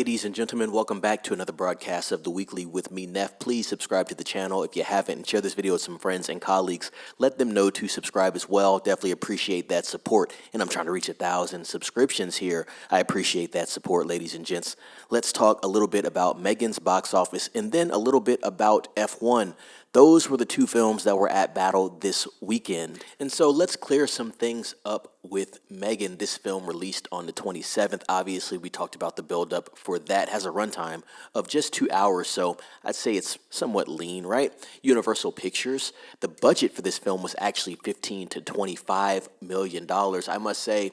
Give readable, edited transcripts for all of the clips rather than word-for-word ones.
Ladies and gentlemen, welcome back to another broadcast of The Weekly with me, Neff. Please subscribe to the channel if you haven't, and share this video with some friends and colleagues. Let them know to subscribe as well. Definitely appreciate that support. And I'm trying to reach 1,000 subscriptions here. I appreciate that support, ladies and gents. Let's talk a little bit about M3GAN's box office and then a little bit about F1. Those were the two films that were at battle this weekend. And so let's clear some things up with M3GAN. This film released on the 27th. Obviously, we talked about the buildup for that. Has a runtime of just 2 hours, so I'd say it's somewhat lean, right? Universal Pictures, the budget for this film was actually $15 to $25 million. I must say,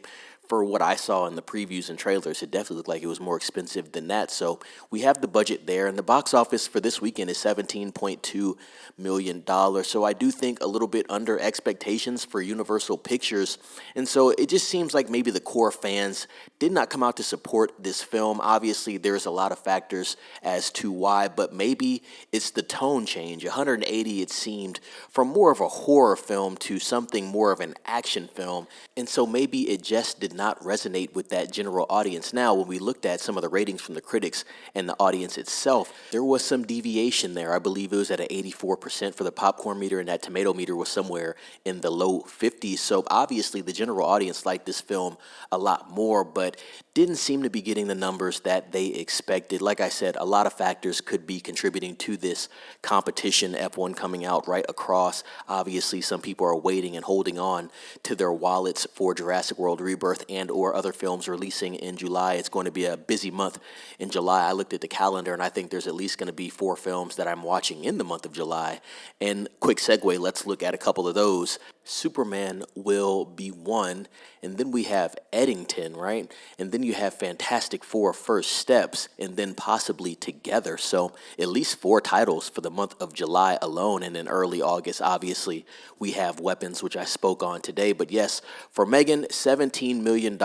for what I saw in the previews and trailers, it definitely looked like it was more expensive than that. So we have the budget there, and the box office for this weekend is $17.2 million. So I do think a little bit under expectations for Universal Pictures. And so it just seems like maybe the core fans did not come out to support this film. Obviously, there's a lot of factors as to why, but maybe it's the tone change. 180, it seemed, from more of a horror film to something more of an action film. And so maybe it just did not resonate with that general audience. Now, when we looked at some of the ratings from the critics and the audience itself, there was some deviation there. I believe it was at an 84% for the popcorn meter, and that tomato meter was somewhere in the low 50s. So obviously the general audience liked this film a lot more, but didn't seem to be getting the numbers that they expected. Like I said, a lot of factors could be contributing to this competition. F1 coming out right across. Obviously, some people are waiting and holding on to their wallets for Jurassic World Rebirth and or other films releasing in July. It's going to be a busy month in July. I looked at the calendar, and I think there's at least going to be 4 films that I'm watching in the month of July. And quick segue, let's look at a couple of those. Superman will be one, and then we have Eddington, right? And then you have Fantastic Four First Steps, and then possibly Together. So at least 4 titles for the month of July alone. And in early August, obviously, we have Weapons, which I spoke on today. But yes, for M3GAN, $17 million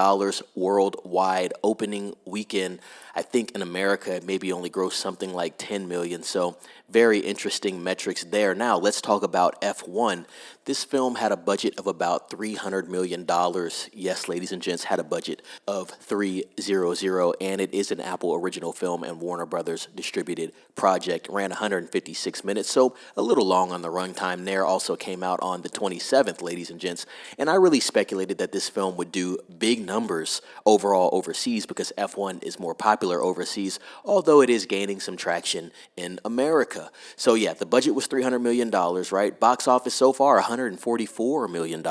worldwide opening weekend. I think in America, it maybe only grossed something like 10 million. So very interesting metrics there. Now let's talk about F1. This film had a budget of about $300 million. Yes, ladies and gents, had a budget of 300, and it is an Apple original film and Warner Brothers distributed project. Ran 156 minutes, so a little long on the runtime there. Also came out on the 27th, ladies and gents. And I really speculated that this film would do big numbers overall overseas because F1 is more popular overseas, although it is gaining some traction in America. So yeah, the budget was $300 million, right? Box office so far, $144 million.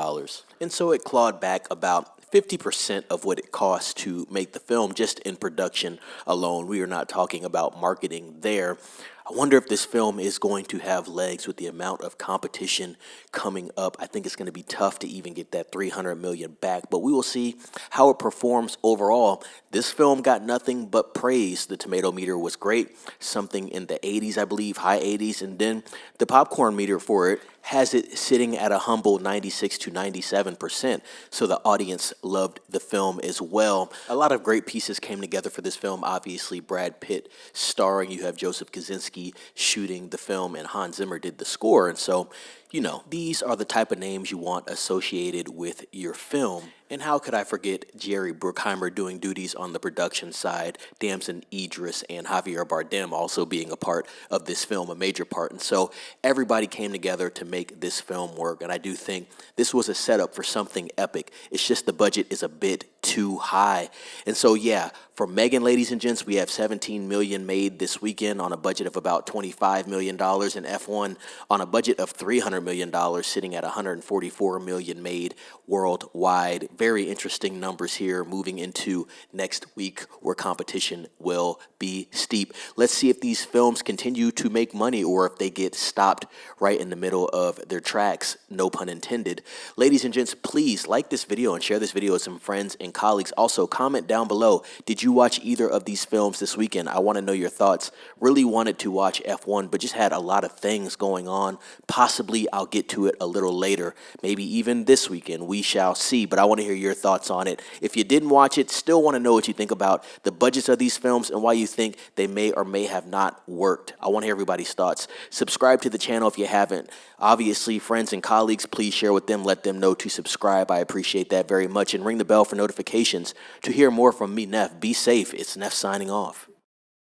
And so it clawed back about 50% of what it costs to make the film just in production alone. We are not talking about marketing there. I wonder if this film is going to have legs with the amount of competition coming up. I think it's going to be tough to even get that $300 million back, but we will see how it performs overall. This film got nothing but praise. The tomato meter was great, something in the 80s, I believe, high 80s, and then the popcorn meter for it has it sitting at a humble 96 to 97%. So the audience loved the film as well. A lot of great pieces came together for this film. Obviously, Brad Pitt starring. You have Joseph Kosinski shooting the film, and Hans Zimmer did the score. And so, you know, these are the type of names you want associated with your film. And how could I forget Jerry Bruckheimer doing duties on the production side, Damson Idris and Javier Bardem also being a part of this film, a major part. And so everybody came together to make this film work. And I do think this was a setup for something epic. It's just the budget is a bit too high. And so, yeah, for M3GAN, ladies and gents, we have 17 million made this weekend on a budget of about $25 million, and F1 on a budget of $300 million, sitting at 144 million made worldwide. Very interesting numbers here moving into next week where competition will be steep. Let's see if these films continue to make money or if they get stopped right in the middle of their tracks, no pun intended. Ladies and gents, please like this video and share this video with some friends and colleagues. Also, comment down below, did you watch either of these films this weekend? I want to know your thoughts. Really wanted to watch F1, but just had a lot of things going on. Possibly I'll get to it a little later, maybe even this weekend. We shall see, but I want to hear your thoughts on it. If you didn't watch it, still want to know what you think about the budgets of these films and why you think they may or may have not worked. I want to hear everybody's thoughts. Subscribe to the channel if you haven't. Obviously, friends and colleagues, please share with them. Let them know to subscribe. I appreciate that very much. And ring the bell for notifications to hear more from me, Neff. Be safe. It's Neff signing off.